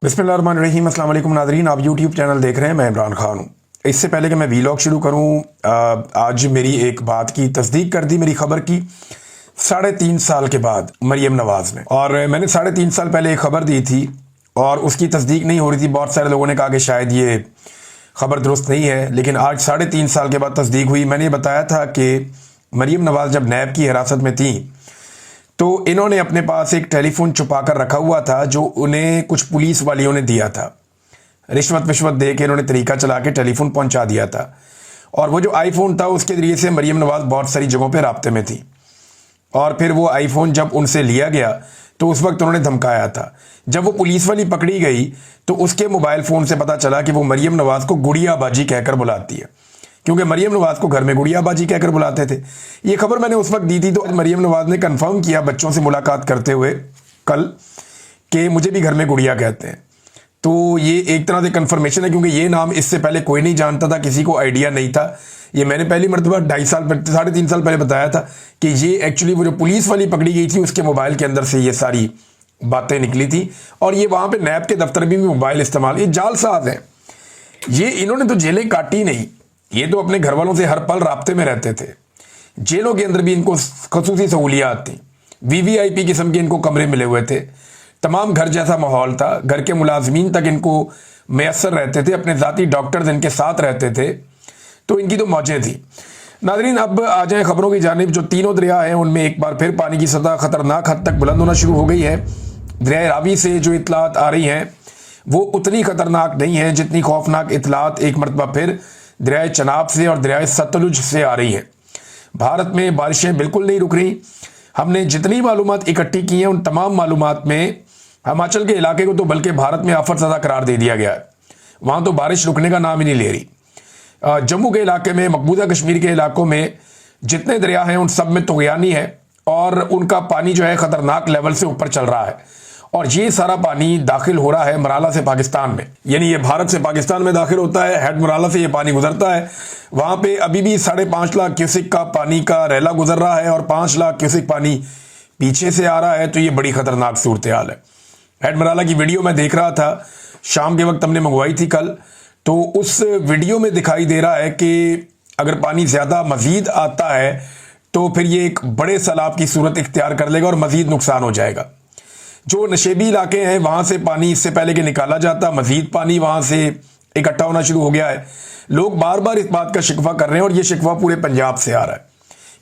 बिस्मिल्लाहिर्रहमानिर्रहीम। अस्सलाम वालेकुम नाज़रीन, आप यूट्यूब चैनल देख रहे हैं। मैं इमरान खान हूँ। इससे पहले कि मैं वीलॉग शुरू करूँ, आज मेरी एक बात की तस्दीक कर दी, मेरी खबर की 3.5 साल के बाद मरियम नवाज़ ने। और मैंने 3.5 साल पहले एक खबर दी थी और उसकी तस्दीक नहीं हो रही थी। बहुत सारे लोगों ने कहा कि शायद ये खबर दुरुस्त नहीं है, लेकिन आज 3.5 साल के बाद तस्दीक हुई। मैंने बताया था कि मरियम नवाज़ जब नैब की हिरासत में थी तो इन्होंने अपने पास एक टेलीफोन छुपा कर रखा हुआ था जो उन्हें कुछ पुलिस वालियों ने दिया था। रिश्वत विश्वत दे के इन्होंने तरीका चला के टेलीफोन पहुंचा दिया था। और वो जो आईफोन था उसके जरिए से मरियम नवाज़ बहुत सारी जगहों पे राब्ते में थी। और फिर वो आईफोन जब उनसे लिया गया तो उस वक्त उन्होंने धमकाया था। जब वो पुलिस वाली पकड़ी गई तो उसके मोबाइल फ़ोन से पता चला कि वो मरियम नवाज़ को गुड़िया बाजी कहकर बुलाती है, क्योंकि मरियम नवाज़ को घर में गुड़िया बाजी कहकर बुलाते थे। ये खबर मैंने उस वक्त दी थी। तो मरियम नवाज़ ने कंफर्म किया बच्चों से मुलाकात करते हुए कल कि मुझे भी घर में गुड़िया कहते हैं। तो ये एक तरह से कंफर्मेशन है, क्योंकि ये नाम इससे पहले कोई नहीं जानता था, किसी को आइडिया नहीं था। ये मैंने पहली मरतबा 3.5 साल पहले बताया था कि ये एक्चुअली वो जो पुलिस वाली पकड़ी गई थी उसके मोबाइल के अंदर से ये सारी बातें निकली थी। और ये वहाँ पर नैब के दफ्तर में भी मोबाइल इस्तेमाल, ये जालसाज हैं। ये इन्होंने तो जेलें काटी नहीं, ये तो अपने घर वालों से हर पल राब्ते में रहते थे। जेलों के अंदर भी इनको खसूसी सहूलियात थी, वीवीआईपी किस्म के इनको कमरे मिले हुए थे, तमाम घर जैसा माहौल था, घर के मुलाजमीन तक इनको मैसर रहते थे, अपने ज़ाती डॉक्टर्स इनके साथ रहते थे। तो इनकी तो मौजें थी। नाज़रीन, अब आ जाए खबरों की जानिब। जो तीनों दरिया हैं उनमें एक बार फिर पानी की सतह खतरनाक हद तक बुलंद होना शुरू हो गई है। दरिया रावी से जो इतलात आ रही हैं वो उतनी खतरनाक नहीं है जितनी खौफनाक इतलात एक मरतबा फिर दरियाए चनाब से और दरियाए सतलुज से आ रही हैं। भारत में बारिशें बिल्कुल नहीं रुक रही। हमने जितनी मालूमात इकट्ठी की हैं उन तमाम मालूमात में हिमाचल के इलाके को तो बल्कि भारत में आफत ज़दा करार दे दिया गया है। वहाँ तो बारिश रुकने का नाम ही नहीं ले रही। जम्मू के इलाके में, मकबूजा कश्मीर के इलाकों में जितने दरिया हैं उन सब में तुग़यानी है और उनका पानी जो है ख़तरनाक लेवल से ऊपर चल रहा है। और ये सारा पानी दाखिल हो रहा है मराला से पाकिस्तान में, यानी ये भारत से पाकिस्तान में दाखिल होता है। हेड मराला से ये पानी गुजरता है। वहाँ पे अभी भी 5.5 लाख क्यूसिक का पानी का रैला गुजर रहा है और 5 लाख क्यूसिक पानी पीछे से आ रहा है। तो ये बड़ी खतरनाक सूरत हाल है। हेड मराला की वीडियो मैं देख रहा था, शाम के वक्त हमने मंगवाई थी कल। तो उस वीडियो में दिखाई दे रहा है कि अगर पानी ज़्यादा मज़ीद आता है तो फिर ये एक बड़े सैलाब की सूरत इख्तियार कर लेगा और मज़ीद नुकसान हो जाएगा। जो नशेबी इलाके हैं वहाँ से पानी इससे पहले कि निकाला जाता, मज़ीद पानी वहाँ से इकट्ठा होना शुरू हो गया है। लोग बार बार इस बात का शिकवा कर रहे हैं और ये शिकवा पूरे पंजाब से आ रहा है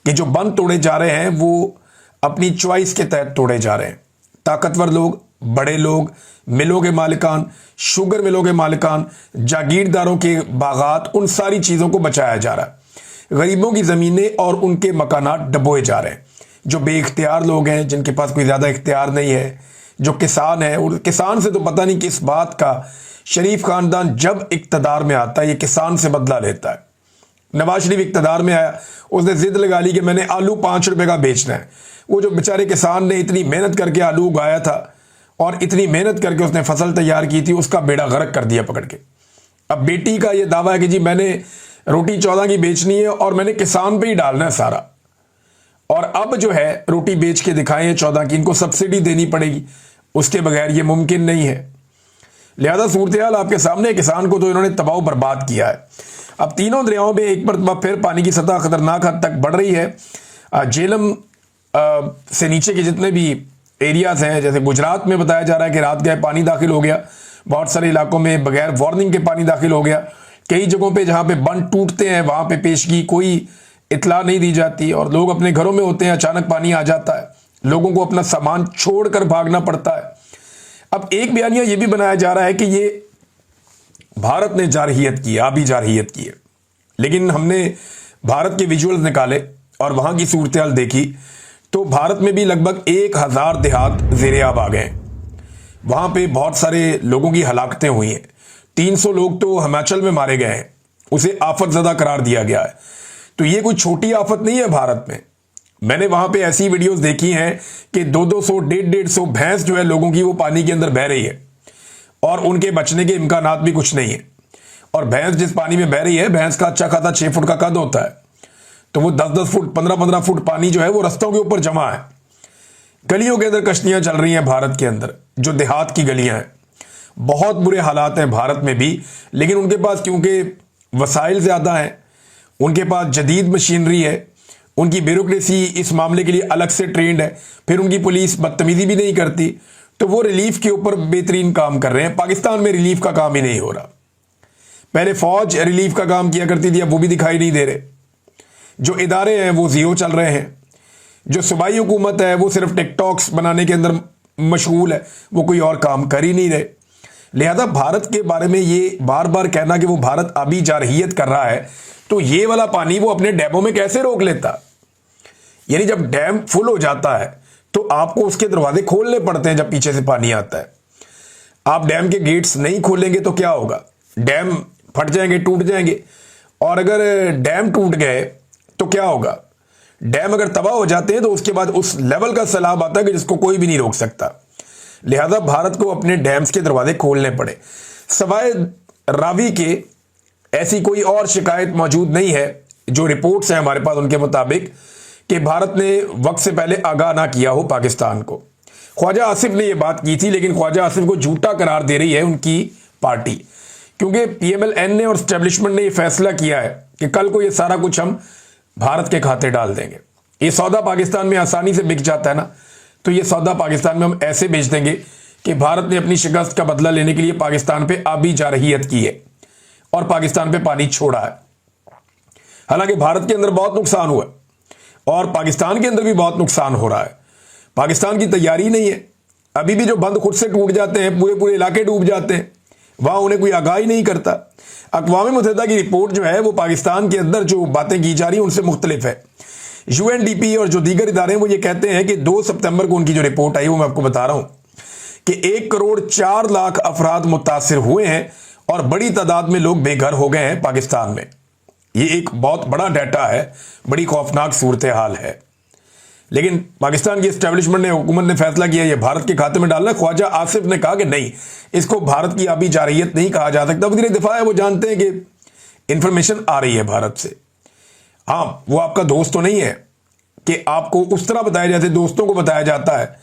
कि जो बंद तोड़े जा रहे हैं वो अपनी चॉइस के तहत तोड़े जा रहे हैं। ताकतवर लोग, बड़े लोग, मिलों के मालिकान, शुगर मिलों के मालिकान, जागीरदारों के बागात, उन सारी चीज़ों को बचाया जा रहा है। गरीबों की ज़मीनें और उनके मकानात डबोए जा रहे हैं। जो बेइख्तियार लोग हैं, जिनके पास कोई ज़्यादा इख्तियार नहीं है, जो किसान है, और किसान से तो पता नहीं किस बात का शरीफ खानदान जब इक़्तिदार में आता है ये किसान से बदला लेता है। नवाज शरीफ इक़्तिदार में आया, उसने जिद लगा ली कि मैंने आलू 5 रुपए का बेचना है। वो जो बेचारे किसान ने इतनी मेहनत करके आलू उगाया था और इतनी मेहनत करके उसने फसल तैयार की थी, उसका बेड़ा गर्क कर दिया पकड़ के। अब बेटी का ये दावा है कि जी मैंने रोटी 14 की बेचनी है और मैंने किसान पे ही डालना है सारा, और अब जो है रोटी बेच के दिखाएं 14 की, इनको सब्सिडी देनी पड़ेगी, उसके बगैर ये मुमकिन नहीं है। लिहाजा सूरत हाल आपके सामने, किसान को तो इन्होंने तबाह बर्बाद किया है। अब तीनों दरियाओं में एक मरतबा फिर पानी की सतह खतरनाक हद तक बढ़ रही है। झेलम से नीचे के जितने भी एरियाज हैं, जैसे गुजरात में बताया जा रहा है कि रात गए पानी दाखिल हो गया, बहुत सारे इलाकों में बगैर वार्निंग के पानी दाखिल हो गया। कई जगहों पे जहाँ पे बंद टूटते हैं वहाँ पे पेशगी कोई इतला नहीं दी जाती और लोग अपने घरों में होते हैं, अचानक पानी आ जाता है, लोगों को अपना सामान छोड़कर भागना पड़ता है। अब एक बयानिया ये भी बनाया जा रहा है कि ये भारत ने जारहियत की, आबी जारहियत की है, लेकिन हमने भारत के विजुअल्स निकाले और वहाँ की सूरत हाल देखी तो भारत में भी लगभग 1000 देहात ज़ेर-ए-आब आ गए। वहाँ पे बहुत सारे लोगों की हलाकतें हुई हैं। 300 लोग तो हिमाचल में मारे गए हैं, उसे आफत ज़दा करार दिया गया है। तो ये कोई छोटी आफत नहीं है भारत में। मैंने वहां पे ऐसी वीडियोस देखी हैं कि 200 150 भैंस जो है लोगों की वो पानी के अंदर बह रही है और उनके बचने के इम्कानात भी कुछ नहीं है। और भैंस जिस पानी में बह रही है, भैंस का अच्छा खासा 6 फुट का कद होता है, तो वो 10-10 फुट 15-15 फुट पानी जो है वो रस्तों के ऊपर जमा है। गलियों के अंदर कश्तियां चल रही हैं भारत के अंदर, जो देहात की गलियां हैं बहुत बुरे हालात हैं भारत में भी, लेकिन उनके पास क्योंकि वसाइल ज़्यादा हैं, उनके पास जदीद मशीनरी है, उनकी ब्यूरोक्रेसी इस मामले के लिए अलग से ट्रेंड है, फिर उनकी पुलिस बदतमीजी भी नहीं करती, तो वो रिलीफ के ऊपर बेहतरीन काम कर रहे हैं। पाकिस्तान में रिलीफ का काम ही नहीं हो रहा। पहले फौज रिलीफ का काम किया करती थी, अब वो भी दिखाई नहीं दे रहे। जो इदारे हैं वो जीरो चल रहे हैं। जो सूबाई हुकूमत है वो सिर्फ टिकटॉक्स बनाने के अंदर मशगूल है, वो कोई और काम कर ही नहीं रहे। लिहाजा भारत के बारे में ये बार बार कहना कि वो भारत अभी जारहियत कर रहा है, तो ये वाला पानी वो अपने डैमों में कैसे रोक लेता? यानी जब डैम फुल हो जाता है तो आपको उसके दरवाजे खोलने पड़ते हैं जब पीछे से पानी आता है। आप डैम के गेट्स नहीं खोलेंगे तो क्या होगा? डैम फट जाएंगे, टूट जाएंगे। और अगर डैम टूट गए तो क्या होगा? डैम अगर तबाह हो जाते हैं तो उसके बाद उस लेवल का सैलाब आता है कि जिसको कोई भी नहीं रोक सकता। लिहाजा भारत को अपने डैम्स के दरवाजे खोलने पड़े। सवाए रावी के ऐसी कोई और शिकायत मौजूद नहीं है। जो रिपोर्ट्स हैं हमारे पास उनके मुताबिक कि भारत ने वक्त से पहले आगाह ना किया हो पाकिस्तान को। ख्वाजा आसिफ ने यह बात की थी, लेकिन ख्वाजा आसिफ को झूठा करार दे रही है उनकी पार्टी, क्योंकि पीएमएलएन ने और स्टैब्लिशमेंट ने यह फैसला किया है कि कल को यह सारा कुछ हम भारत के खाते डाल देंगे। ये सौदा पाकिस्तान में आसानी से बिक जाता है ना, तो ये सौदा पाकिस्तान में हम ऐसे बेच देंगे कि भारत ने अपनी शिकस्त का बदला लेने के लिए पाकिस्तान पे आबी जारहियत की है और पाकिस्तान पे पानी छोड़ा है। हालांकि भारत के अंदर बहुत नुकसान हुआ है और पाकिस्तान के अंदर भी बहुत नुकसान हो रहा है। पाकिस्तान की तैयारी नहीं है। अभी भी जो बंद खुद से टूट जाते हैं, पूरे पूरे इलाके डूब जाते हैं, वहां उन्हें कोई आगाही नहीं करता। अक़वाम मुत्तहिदा की रिपोर्ट जो है वो पाकिस्तान के अंदर जो बातें की जा रही हैं उनसे मुख्तलिफ है। यूएनडीपी और जो दीगर इदारे हैं वो ये कहते हैं कि 2 सितंबर को उनकी जो रिपोर्ट आई वो मैं आपको बता रहा हूं कि 1 करोड़ 4 लाख अफराद मुतासिर हुए हैं और बड़ी तादाद में लोग बेघर हो गए हैं पाकिस्तान में। ये एक बहुत बड़ा डाटा है, बड़ी खौफनाक सूरत हाल है। लेकिन पाकिस्तान की एस्टेब्लिशमेंट ने, हुकूमत ने फैसला किया ये भारत के खाते में डालना। ख्वाजा आसिफ ने कहा कि नहीं, इसको भारत की आबी जारहियत नहीं कहा जा सकता। वज़ीर दिफा है, वो जानते हैं कि इंफॉर्मेशन आ रही है भारत से। हाँ, वो आपका दोस्त तो नहीं है कि आपको उस तरह बताया जैसे दोस्तों को बताया जाता है,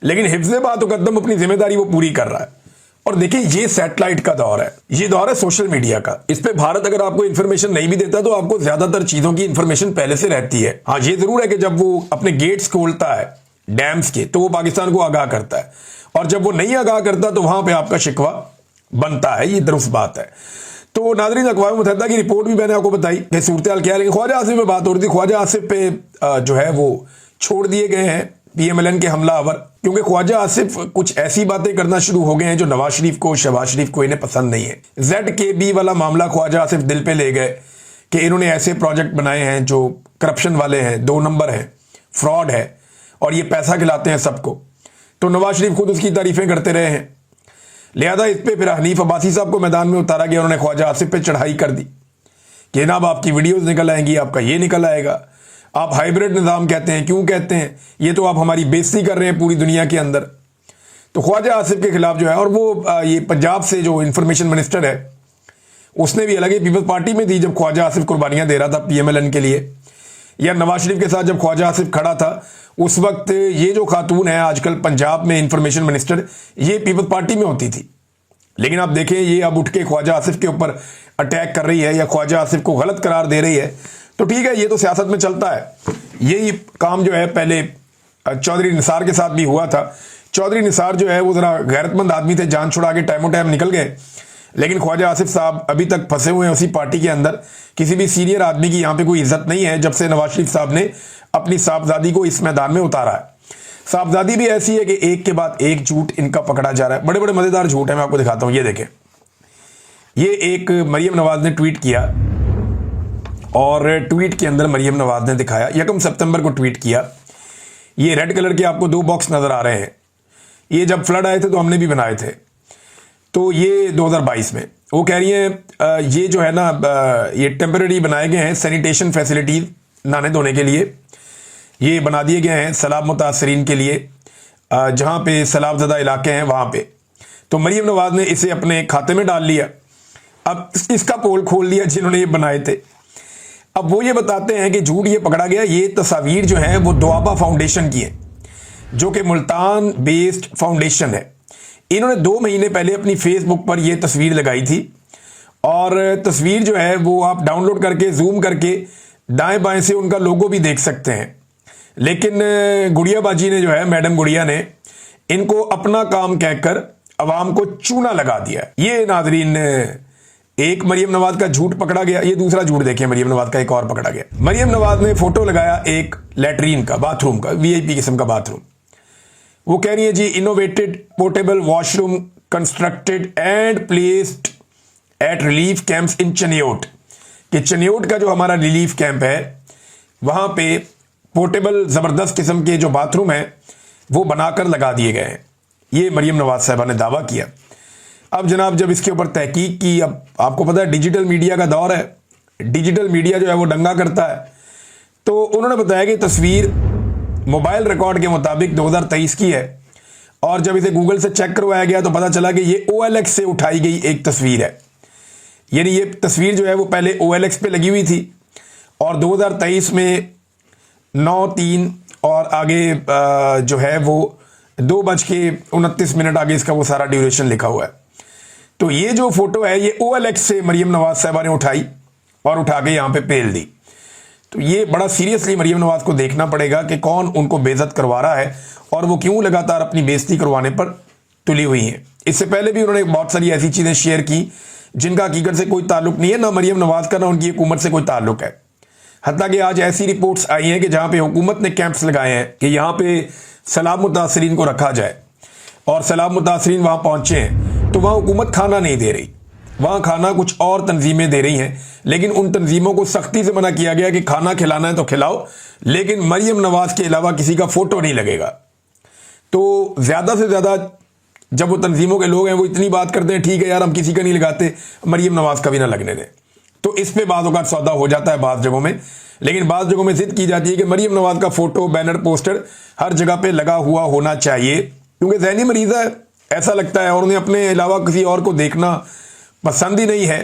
लेकिन हिफ्ज़े बात मुक़द्दम अपनी जिम्मेदारी वो पूरी कर रहा है। और देखिए, ये सैटेलाइट का दौर है, ये दौर है सोशल मीडिया का। इस पे भारत अगर आपको इंफॉर्मेशन नहीं भी देता तो आपको ज्यादातर चीजों की इंफॉर्मेशन पहले से रहती है। हाँ, ये जरूर है कि जब वो अपने गेट्स खोलता है डैम्स के तो वो पाकिस्तान को आगाह करता है, और जब वो नहीं आगाह करता तो वहां पर आपका शिकवा बनता है। ये दुरुस्त बात है। तो नाज़रीन, अक़वाम मुत्तहिदा की रिपोर्ट भी मैंने आपको बताई कि सूरत हाल क्या है। लेकिन ख्वाजा आसिफ में बात हो रही थी। ख्वाजा आसिफ पे जो है वो छोड़ दिए गए हैं पीएमएलएन के हमलावर, क्योंकि ख्वाजा आसिफ कुछ ऐसी बातें करना शुरू हो गए हैं जो नवाज शरीफ को, शहबाज शरीफ को इन्हें पसंद नहीं है। ZKB वाला मामला ख्वाजा आसिफ दिल पे ले गए कि इन्होंने ऐसे प्रोजेक्ट बनाए हैं जो करप्शन वाले हैं, 2 नंबर है, फ्रॉड है और ये पैसा खिलाते हैं सबको। तो नवाज शरीफ खुद उसकी तारीफें करते रहे हैं। लिहाजा इस पर फिर हनीफ अब्बासी साहब को मैदान में उतारा गया। उन्होंने ख्वाजा आसिफ पे चढ़ाई कर दी कि जनाब आपकी वीडियोस निकल आएंगी, आपका ये निकल आएगा, आप हाइब्रिड निज़ाम कहते हैं, क्यों कहते हैं, ये तो आप हमारी बेइज्जती कर रहे हैं पूरी दुनिया के अंदर। तो ख्वाजा आसिफ के खिलाफ जो है, और वो ये पंजाब से जो इंफॉर्मेशन मिनिस्टर है उसने भी, हालांकि पीपल्स पार्टी में थी जब ख्वाजा आसिफ कुर्बानियां दे रहा था पीएमएलएन के लिए, या नवाज शरीफ के साथ जब ख्वाजा आसिफ खड़ा था उस वक्त ये जो खातून है आजकल पंजाब में इंफॉर्मेशन मिनिस्टर, ये पीपल्स पार्टी में होती थी। लेकिन आप देखें ये अब उठ के ख्वाजा आसिफ के ऊपर अटैक कर रही है या ख्वाजा आसिफ को गलत करार दे रही है। तो ठीक है, ये तो सियासत में चलता है। यही काम जो है पहले चौधरी निसार के साथ भी हुआ था। चौधरी निसार जो है वो जरा गैरतमंद आदमी थे, जान छुड़ा के टाइमों टाइम निकल गए, लेकिन ख्वाजा आसिफ साहब अभी तक फंसे हुए हैं उसी पार्टी के अंदर। किसी भी सीनियर आदमी की यहाँ पे कोई इज्जत नहीं है जब से नवाज शरीफ साहब ने अपनी साहबजादी को इस मैदान में उतारा है। साहबजादी भी ऐसी है कि एक के बाद एक झूठ इनका पकड़ा जा रहा है। बड़े बड़े मजेदार झूठ है, मैं आपको दिखाता हूं। ये देखें, ये एक मरियम नवाज ने ट्वीट किया और ट्वीट के अंदर मरियम नवाज ने दिखाया, 1 सितंबर को ट्वीट किया। ये रेड कलर के आपको 2 बॉक्स नजर आ रहे हैं। ये जब फ्लड आए थे तो हमने भी बनाए थे। तो ये 2022 में वो कह रही हैं ये जो है ना, ये टेम्पररी बनाए गए हैं सैनिटेशन फैसिलिटीज नहाने धोने के लिए, ये बना दिए गए हैं सैलाब मुतासरीन के लिए, जहाँ पे सैलाब ज़दा इलाके हैं वहाँ पे। तो मरियम नवाज ने इसे अपने खाते में डाल लिया। अब इसका पोल खोल दिया जिन्होंने ये बनाए थे। अब वो ये बताते हैं कि झूठ ये पकड़ा गया। ये तस्वीर जो है वो दुआबा फाउंडेशन की है, जो कि मुल्तान बेस्ड फाउंडेशन है। इन्होंने 2 महीने पहले अपनी फेसबुक पर यह तस्वीर लगाई थी और तस्वीर जो है वो आप डाउनलोड करके जूम करके दाएं बाएं से उनका लोगो भी देख सकते हैं। लेकिन गुड़िया बाजी ने जो है, मैडम गुड़िया ने इनको अपना काम कहकर अवाम को चूना लगा दिया। ये नाजरीन, एक मरियम नवाज का झूठ पकड़ा गया, ये दूसरा झूठ देखिए मरियम नवाज का एक और पकड़ा गया। मरियम नवाज ने फोटो लगाया एक लैट्रीन का, बाथरूम का, वीआईपी किस्म का बाथरूम। वो कह रही है जी, innovated portable washroom constructed and placed at relief camps in Chiniot, कि चनियोट का जो हमारा रिलीफ कैंप है वहां पे पोर्टेबल जबरदस्त किस्म के जो बाथरूम है वो बनाकर लगा दिए गए हैं। ये मरियम नवाज साहबा ने दावा किया। अब जनाब जब इसके ऊपर तहकीक की, अब आपको पता है डिजिटल मीडिया का दौर है, डिजिटल मीडिया जो है वो दंगा करता है, तो उन्होंने बताया कि तस्वीर मोबाइल रिकॉर्ड के मुताबिक 2023 की है और जब इसे गूगल से चेक करवाया गया तो पता चला कि ये OLX से उठाई गई एक तस्वीर है। यानी ये तस्वीर जो है वो पहले OLX पे लगी हुई थी और 2023 में 9:03 और आगे जो है वो 2:29 आगे इसका वो सारा ड्यूरेशन लिखा हुआ है। तो ये जो फोटो है ये OLX से मरियम नवाज साहबा ने उठाई और उठा के यहां पे पेल दी। तो ये बड़ा सीरियसली मरियम नवाज को देखना पड़ेगा कि कौन उनको बेइज्जत करवा रहा है और वो क्यों लगातार अपनी बेइज्जती करवाने पर तुली हुई हैं। इससे पहले भी उन्होंने बहुत सारी ऐसी चीजें शेयर की जिनका हकीकत से कोई ताल्लुक नहीं है, ना मरियम नवाज का ना उनकी हुकूमत से कोई ताल्लुक है। हत्ता कि आज ऐसी रिपोर्ट्स आई हैं कि जहां पे हुकूमत ने कैंप्स लगाए हैं कि यहां पे सैलाब मुतासरीन को रखा जाए और सैलाब मुतासरीन वहां पहुंचे हैं तो वहां हुकूमत खाना नहीं दे रही, वहां खाना कुछ और तंजीमें दे रही हैं। लेकिन उन तंजीमों को सख्ती से मना किया गया कि खाना खिलाना है तो खिलाओ, लेकिन मरियम नवाज के अलावा किसी का फोटो नहीं लगेगा। तो ज्यादा से ज्यादा जब वो तंजीमों के लोग हैं वो इतनी बात करते हैं, ठीक है यार हम किसी का नहीं लगाते, मरियम नवाज का भी ना लगने दें। तो इस पे बाज़ औक़ात सौदा हो जाता है बाज़ जगहों में, लेकिन बाज़ जगहों में जिद की जाती है कि मरियम नवाज का फोटो, बैनर, पोस्टर हर जगह पे लगा हुआ होना चाहिए, क्योंकि ज़हनी मरीज़ है ऐसा लगता है और उन्हें अपने अलावा किसी और को देखना पसंद ही नहीं है।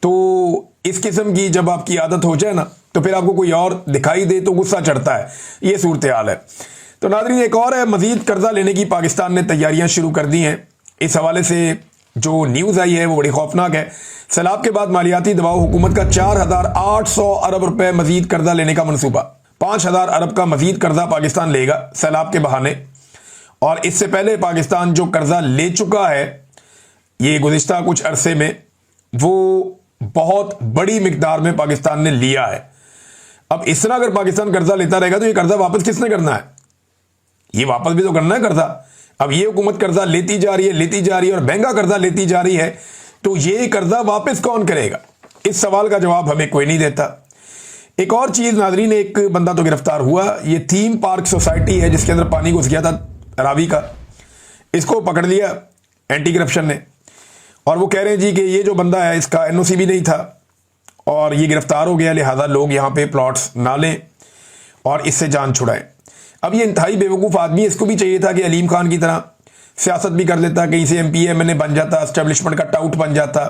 तो इस किस्म की जब आपकी आदत हो जाए ना तो फिर आपको कोई और दिखाई दे तो गुस्सा चढ़ता है, ये सूरत हाल है। तो नाज़रीन एक और है, मजीद कर्जा लेने की पाकिस्तान ने तैयारियां शुरू कर दी हैं। इस हवाले से जो न्यूज़ आई है वो बड़ी खौफनाक है। सैलाब के बाद मालियाती दबाव, हुकूमत का 4,800 अरब रुपए मजीद कर्जा लेने का मनसूबा, 5,000 अरब का मजीद कर्जा पाकिस्तान लेगा सैलाब के बहाने। और इससे पहले पाकिस्तान जो कर्जा ले चुका है ये गुज़िश्ता कुछ अरसे में, वो बहुत बड़ी मिकदार में पाकिस्तान ने लिया है। अब इस तरह अगर पाकिस्तान कर्जा लेता रहेगा तो ये कर्जा वापस किसने करना है? ये वापस भी तो करना है कर्जा। अब ये हुकूमत कर्जा लेती जा रही है और महंगा कर्जा लेती जा रही है, तो ये कर्जा वापस कौन करेगा? इस सवाल का जवाब हमें कोई नहीं देता। एक और चीज नाजरीन, एक बंदा तो गिरफ्तार हुआ, ये थीम पार्क सोसाइटी है जिसके अंदर पानी घुस गया था रावी का, इसको पकड़ लिया एंटी करप्शन ने और वो कह रहे हैं जी कि ये जो बंदा है इसका NOC भी नहीं था और ये गिरफ्तार हो गया, लिहाजा लोग यहाँ पे प्लॉट्स ना लें और इससे जान छुड़ाएं। अब ये इंतहाई बेवकूफ़ आदमी, इसको भी चाहिए था कि अलीम खान की तरह सियासत भी कर लेता, कहीं से MP MNA बन जाता, एस्टेब्लिशमेंट का टाउट बन जाता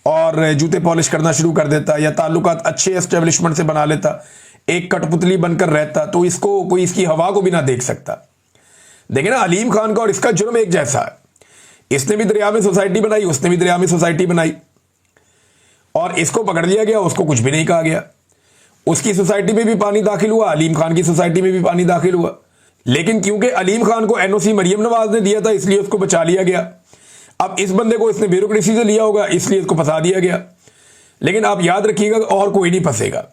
और जूते पॉलिश करना शुरू कर देता या ताल्लुकात अच्छे एस्टेब्लिशमेंट से बना लेता, एक कठपुतली बनकर रहता तो इसको कोई इसकी हवा को भी ना देख सकता। देखिए ना, अलीम खान का और इसका जुर्म एक जैसा है। इसने भी दरिया में सोसाइटी बनाई, उसने भी दरिया में सोसाइटी बनाई और इसको पकड़ लिया गया, उसको कुछ भी नहीं कहा गया। उसकी सोसाइटी में भी पानी दाखिल हुआ, अलीम खान की सोसाइटी में भी पानी दाखिल हुआ, लेकिन क्योंकि अलीम खान को NOC मरियम नवाज ने दिया था इसलिए उसको बचा लिया गया। अब इस बंदे को इसने ब्यूरोक्रेसी से लिया होगा इसलिए इसको फंसा दिया गया। लेकिन आप याद रखिएगा और कोई नहीं फंसेगा,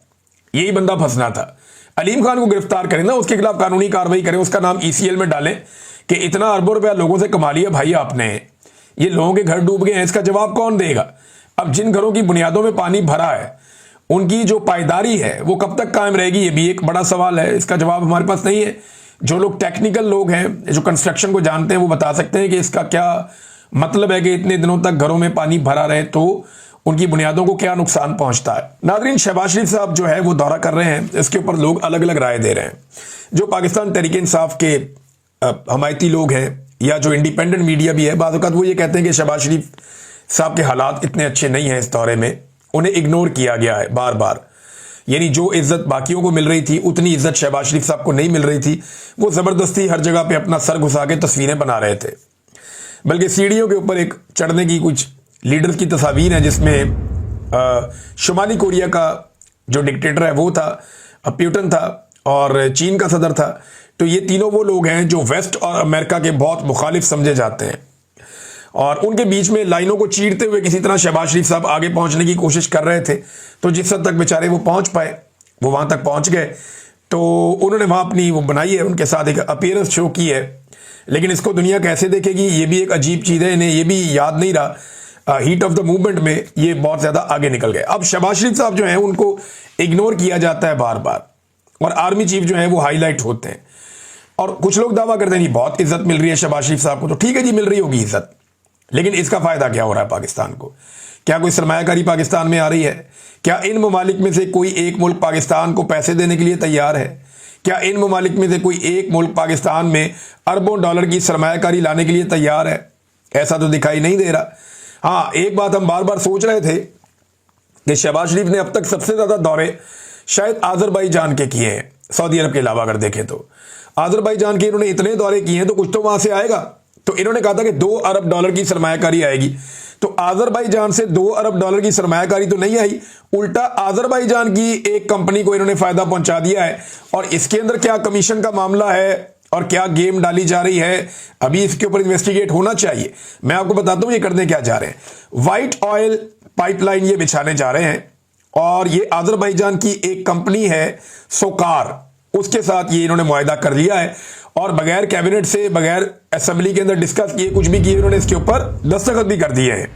यही बंदा फंसना था। अलीम खान को गिरफ्तार करें ना, उसके खिलाफ कानूनी कार्रवाई करें, उसका नाम ECL में डालें कि इतना अरबों रुपया लोगों से कमा लिया भाई आपने, ये लोगों के घर डूब गए हैं, इसका जवाब कौन देगा? अब जिन घरों की बुनियादों में पानी भरा है उनकी जो पायदारी है वो कब तक कायम रहेगी, ये भी एक बड़ा सवाल है। इसका जवाब हमारे पास नहीं है। जो लोग टेक्निकल लोग हैं, जो कंस्ट्रक्शन को जानते हैं, वो बता सकते हैं कि इसका क्या मतलब है कि इतने दिनों तक घरों में पानी भरा रहे तो उनकी बुनियादों को क्या नुकसान पहुंचता है। नाज़रीन, शहबाज शरीफ साहब जो है वो दौरा कर रहे हैं, इसके ऊपर लोग अलग अलग राय दे रहे हैं। जो पाकिस्तान तहरीक इंसाफ के हमायती लोग हैं या जो इंडिपेंडेंट मीडिया भी है, बाज़ औक़ात वो ये कहते हैं कि शहबाज शरीफ साहब के हालात इतने अच्छे नहीं हैं इस दौरे में, उन्हें इग्नोर किया गया है बार बार। यानी जो इज्जत बाकियों को मिल रही थी उतनी इज्जत शहबाज शरीफ साहब को नहीं मिल रही थी। वो जबरदस्ती हर जगह पे अपना सर घुसा के तस्वीरें बना रहे थे। बल्कि सीढ़ियों के ऊपर एक चढ़ने की कुछ लीडर्स की तस्वीर है, जिसमें शुमाली कोरिया का जो डिक्टेटर है वो था, प्यूटन था, और चीन का सदर था। तो ये तीनों वो लोग हैं जो वेस्ट और अमेरिका के बहुत मुखालिफ समझे जाते हैं, और उनके बीच में लाइनों को चीरते हुए किसी तरह शहबाज शरीफ साहब आगे पहुंचने की कोशिश कर रहे थे। तो जिस हद तक बेचारे वो पहुंच पाए, वो वहां तक पहुंच गए। तो उन्होंने वहां अपनी वो बनाई है, उनके साथ एक अपीयरेंस शो की है। लेकिन इसको दुनिया कैसे देखेगी, ये भी एक अजीब चीज़ है। इन्हें ये भी याद नहीं रहा, हीट ऑफ द मूवमेंट में ये बहुत ज़्यादा आगे निकल गए। अब शहबाज शरीफ साहब जो हैं उनको इग्नोर किया जाता है बार बार, और आर्मी चीफ जो है वो हाईलाइट होते हैं। और कुछ लोग दावा करते हैं नहीं बहुत इज्जत मिल रही है शहबाज शरीफ साहब को। तो ठीक है जी, मिल रही होगी इज्जत, लेकिन इसका फायदा क्या हो रहा है पाकिस्तान को? क्या कोई सरमायाकारी पाकिस्तान में आ रही है? क्या इन ममालिक में से कोई एक मुल्क पाकिस्तान को पैसे देने के लिए तैयार है? क्या इन ममालिक में से कोई एक मुल्क पाकिस्तान में अरबों डॉलर की सरमायाकारी लाने के लिए तैयार है? ऐसा तो दिखाई नहीं दे रहा। हाँ, एक बात हम बार बार सोच रहे थे कि शहबाज शरीफ ने अब तक सबसे ज्यादा दौरे शायद आजरबाईजान के किए हैं, सऊदी अरब के अलावा अगर देखें तो। आजरबाईजान के इन्होंने इतने दौरे किए हैं, तो कुछ तो वहां से आएगा। तो इन्होंने कहा था कि 2 अरब डॉलर की सरमायाकारी आएगी, तो आजरबाईजान से 2 अरब डॉलर की सरमायाकारी तो नहीं आई, उल्टा आजरबाईजान की एक कंपनी को इन्होंने फायदा पहुंचा दिया है। और इसके अंदर क्या कमीशन का मामला है और क्या गेम डाली जा रही है, अभी इसके ऊपर इन्वेस्टिगेट होना चाहिए। मैं आपको बताता हूं ये करने क्या जा रहे हैं। व्हाइट ऑयल पाइपलाइन ये बिछाने जा रहे हैं, और ये आजरबाईजान की एक कंपनी है सोकार, उसके साथ ये इन्होंने मुआहदा कर लिया है। और बगैर कैबिनेट से, बगैर असेंबली के अंदर डिस्कस किए, कुछ भी किए, इन्होंने इसके ऊपर दस्तखत भी कर दिए हैं।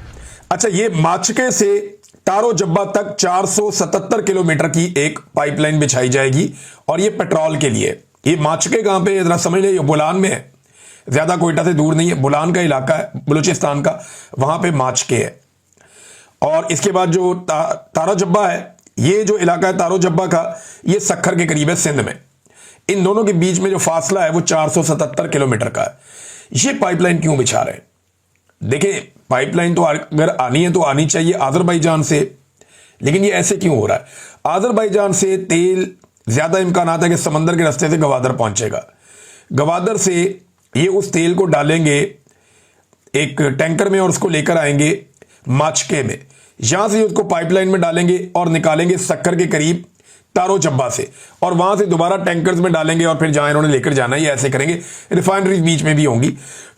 अच्छा, ये माचके से तारो जब्बा तक 477 किलोमीटर की एक पाइपलाइन बिछाई जाएगी, और ये पेट्रोल के लिए। ये माचके कहां पे, जरा समझ ले, बोलान में है, ज्यादा कोयटा से दूर नहीं है, बोलान का इलाका है बलूचिस्तान का, वहां पे माचके है। और इसके बाद जो तारो जब्बा है, ये जो इलाका है तारो जब्बा का, ये सक्खर के करीब है, सिंध में। इन दोनों के बीच में जो फासला है वो 477 किलोमीटर का है। ये पाइपलाइन क्यों बिछा रहे हैं? देखिए, पाइपलाइन तो अगर आनी है तो आनी चाहिए आजरबाईजान से, लेकिन ये ऐसे क्यों हो रहा है? आजरबाईजान से तेल ज्यादा इम्कानात है कि समंदर के रास्ते से गवादर पहुंचेगा। गवादर से ये उस तेल को डालेंगे एक टैंकर में और उसको लेकर आएंगे माचके में, यहां से उसको पाइपलाइन में डालेंगे और निकालेंगे सक्कर के करीब तारो जब्बा से, और वहां से दोबारा टैंकर्स में डालेंगे, और फिर जहां इन्होंने लेकर जाना है ये ऐसे करेंगे। रिफाइनरीज बीच में भी होंगी।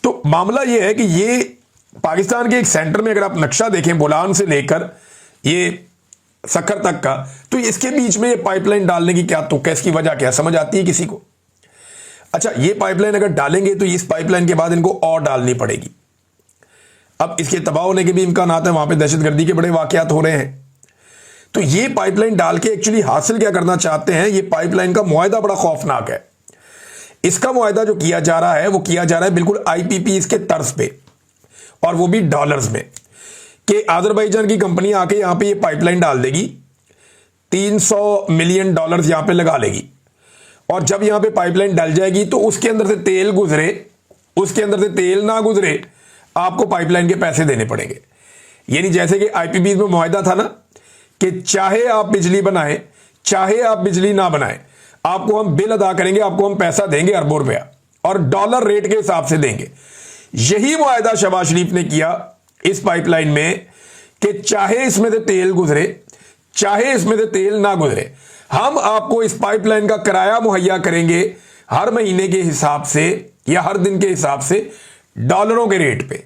तो मामला ये है कि ये पाकिस्तान के एक सेंटर में, अगर आप नक्शा देखें बोलान से लेकर ये सक्खर तक का, तो इसके बीच में ये पाइपलाइन डालने की क्या तुक है, इसकी वजह क्या समझ आती है किसी को? अच्छा, ये पाइपलाइन अगर डालेंगे तो इस पाइपलाइन के बाद इनको और डालनी पड़ेगी। अब इसके तबाह होने के भी इम्कान है, वहां पे दहशतगर्दी के बड़े वाकयात हो रहे हैं। तो ये पाइपलाइन डाल के एक्चुअली हासिल क्या करना चाहते हैं? ये पाइपलाइन का मुआहदा बड़ा खौफनाक है। इसका मुआहदा जो किया जा रहा है वो किया जा रहा है बिल्कुल IPPs के तर्ज पे, और वो भी डॉलर्स में, कि आजरबाईजान की कंपनी आके यहां पे ये पाइपलाइन डाल देगी, 300 मिलियन डॉलर्स यहां पे लगा लेगी, और जब यहां पे पाइपलाइन डल जाएगी तो उसके अंदर से तेल गुजरे, उसके अंदर से तेल ना गुजरे, आपको पाइपलाइन के पैसे देने पड़ेंगे। यानी जैसे कि IPPs में मुआहदा था ना कि चाहे आप बिजली बनाएं, चाहे आप बिजली ना बनाएं, आपको हम बिल अदा करेंगे, आपको हम पैसा देंगे अरबों रुपया, और डॉलर रेट के हिसाब से देंगे। यही मुआहदा शहबाज शरीफ ने किया इस पाइपलाइन में कि चाहे इसमें से तेल गुजरे, चाहे इसमें से तेल ना गुजरे, हम आपको इस पाइपलाइन का किराया मुहैया करेंगे हर महीने के हिसाब से या हर दिन के हिसाब से, डॉलरों के रेट पे।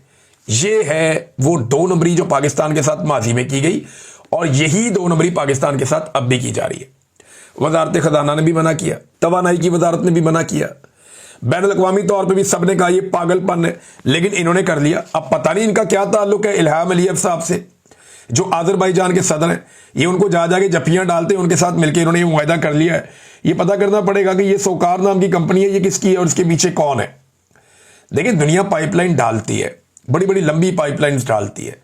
ये है वो 2 नंबरी जो पाकिस्तान के साथ माजी में की गई, और यही 2 नंबरी पाकिस्तान के साथ अब भी की जा रही है। वजारत खजाना ने भी मना किया, तवानाई की वजारत ने भी मना किया, बैन अवी तौर पर भी सबने कहा ये पागलपन है, लेकिन इन्होंने कर लिया। अब पता नहीं इनका क्या ताल्लुक है इल्हाम अलीयव साहब से, जो आजरबाईजान के सदर हैं। ये उनको जा जाके जफ्फियां डालते हैं, उनके साथ मिलकर इन्होंने ये मुआहदा कर लिया है। ये पता करना पड़ेगा कि ये सोकार नाम की कंपनी है, ये किसकी है और इसके पीछे कौन है। देखिए, दुनिया पाइपलाइन डालती है, बड़ी बड़ी लंबी पाइपलाइन डालती है।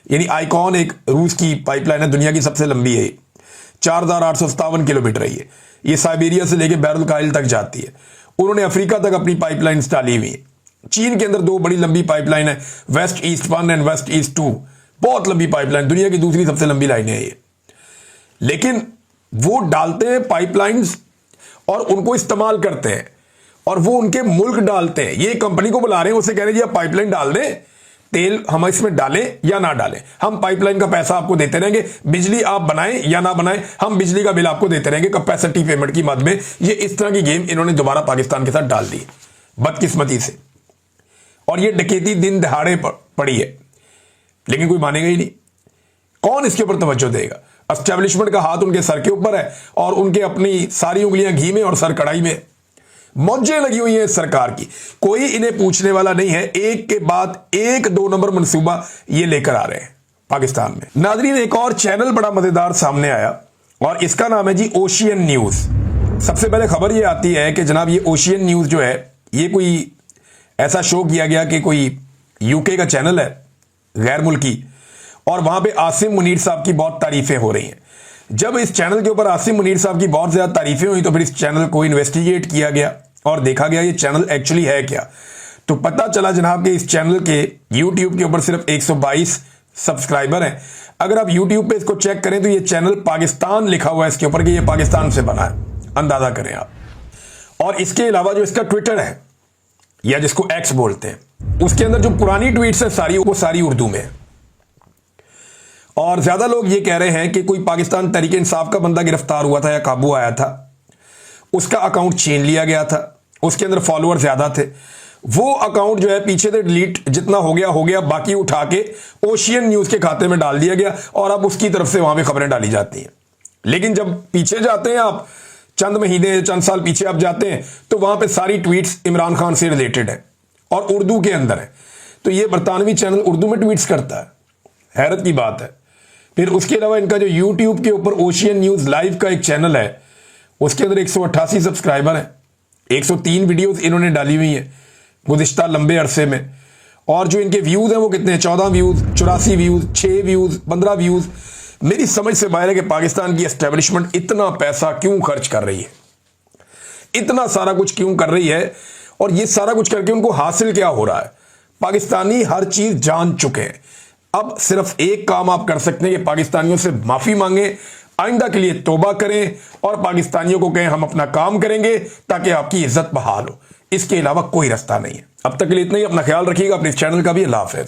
यानी आइकॉन एक रूस की पाइपलाइन है, दुनिया की सबसे लंबी है, 4857 किलोमीटर है ये साइबेरिया से लेकर बैरुल काइल तक जाती है। उन्होंने अफ्रीका तक अपनी पाइपलाइन डाली हुई है। चीन के अंदर 2 बड़ी लंबी पाइपलाइन है, west east 1 and west east 2, बहुत लंबी पाइपलाइन, दुनिया की दूसरी सबसे लंबी लाइन है ये। लेकिन वो डालते हैं पाइपलाइंस और उनको इस्तेमाल करते हैं, और वो उनके मुल्क डालते हैं। ये कंपनी को बुला रहे हैं, उससे कह रहे हैं जी आप पाइपलाइन डाल दें, तेल हम इसमें डालें या ना डालें, हम पाइपलाइन का पैसा आपको देते रहेंगे, बिजली आप बनाएं या ना बनाएं, हम बिजली का बिल आपको देते रहेंगे कैपेसिटी पेमेंट की मद में। ये इस तरह की गेम इन्होंने दोबारा पाकिस्तान के साथ डाल दी बदकिस्मती से, और ये डकैती दिन दहाड़े पड़ी है, लेकिन कोई मानेगा ही नहीं। कौन इसके ऊपर तवज्जो देगा? एस्टेब्लिशमेंट का हाथ उनके सर के ऊपर है और उनके अपनी सारी उंगलियां घी में और सर कढ़ाई में, मौजें लगी हुई हैं सरकार की। कोई इन्हें पूछने वाला नहीं है, एक के बाद एक 2 नंबर मंसूबा ये लेकर आ रहे हैं पाकिस्तान में। नाज़रीन, एक और चैनल बड़ा मजेदार सामने आया और इसका नाम है जी ओशियन न्यूज। सबसे पहले खबर ये आती है कि जनाब ये ओशियन न्यूज जो है, ये कोई ऐसा शो किया गया कि कोई यूके का चैनल है गैर मुल्की, और वहां पे आसिम मुनीर साहब की बहुत तारीफें हो रही हैं। जब इस चैनल के ऊपर आसिम मुनीर साहब की बहुत ज्यादा तारीफें हुई तो फिर इस चैनल को इन्वेस्टिगेट किया गया और देखा गया ये चैनल एक्चुअली है क्या। तो पता चला जनाब कि इस चैनल के यूट्यूब के ऊपर सिर्फ 122 सब्सक्राइबर हैं। अगर आप यूट्यूब पे इसको चेक करें तो ये चैनल पाकिस्तान लिखा हुआ है इसके ऊपर कि ये पाकिस्तान से बना है, अंदाजा करें आप। और इसके अलावा जो इसका ट्विटर है या जिसको एक्स बोलते हैं, उसके अंदर जो पुरानी ट्वीट्स है सारी वो सारी उर्दू में है। और ज्यादा लोग ये कह रहे हैं कि कोई पाकिस्तान तहरीक इंसाफ का बंदा गिरफ्तार हुआ था या काबू आया था, उसका अकाउंट छीन लिया गया था, उसके अंदर फॉलोअर ज्यादा थे, वो अकाउंट जो है पीछे से डिलीट जितना हो गया, बाकी उठा के ओशियन न्यूज के खाते में डाल दिया गया और अब उसकी तरफ से वहां पे खबरें डाली जाती हैं। लेकिन जब पीछे जाते हैं आप, चंद महीने चंद साल पीछे आप जाते हैं, तो वहां पे सारी ट्वीट्स इमरान खान से रिलेटेड है और उर्दू के अंदर है। तो ये बरतानवी चैनल उर्दू में ट्वीट्स करता है, हैरत की बात है। फिर उसके अलावा इनका जो यूट्यूब के ऊपर ओशियन न्यूज लाइव का एक चैनल है, उसके अंदर 188 सब्सक्राइबर हैं, 103 वीडियोस इन्होंने डाली हुई हैं गुज़िश्ता लंबे अरसे में। और जो इनके व्यूज हैं वो कितने हैं? 14 व्यूज, 84 व्यूज, 6 व्यूज, 15 व्यूज। मेरी समझ से बाहर है कि पाकिस्तान की एस्टेब्लिशमेंट इतना पैसा क्यों खर्च कर रही है, इतना सारा कुछ क्यों कर रही है, और ये सारा कुछ करके उनको हासिल क्या हो रहा है? पाकिस्तानी हर चीज जान चुके हैं। अब सिर्फ एक काम आप कर सकते हैं कि पाकिस्तानियों से माफी मांगे, आइंदा के लिए तौबा करें और पाकिस्तानियों को कहें हम अपना काम करेंगे ताकि आपकी इज्जत बहाल हो। इसके अलावा कोई रास्ता नहीं है। अब तक के लिए इतना ही। अपना ख्याल रखिएगा, अपने इस चैनल का भी। अल्लाह हाफिज।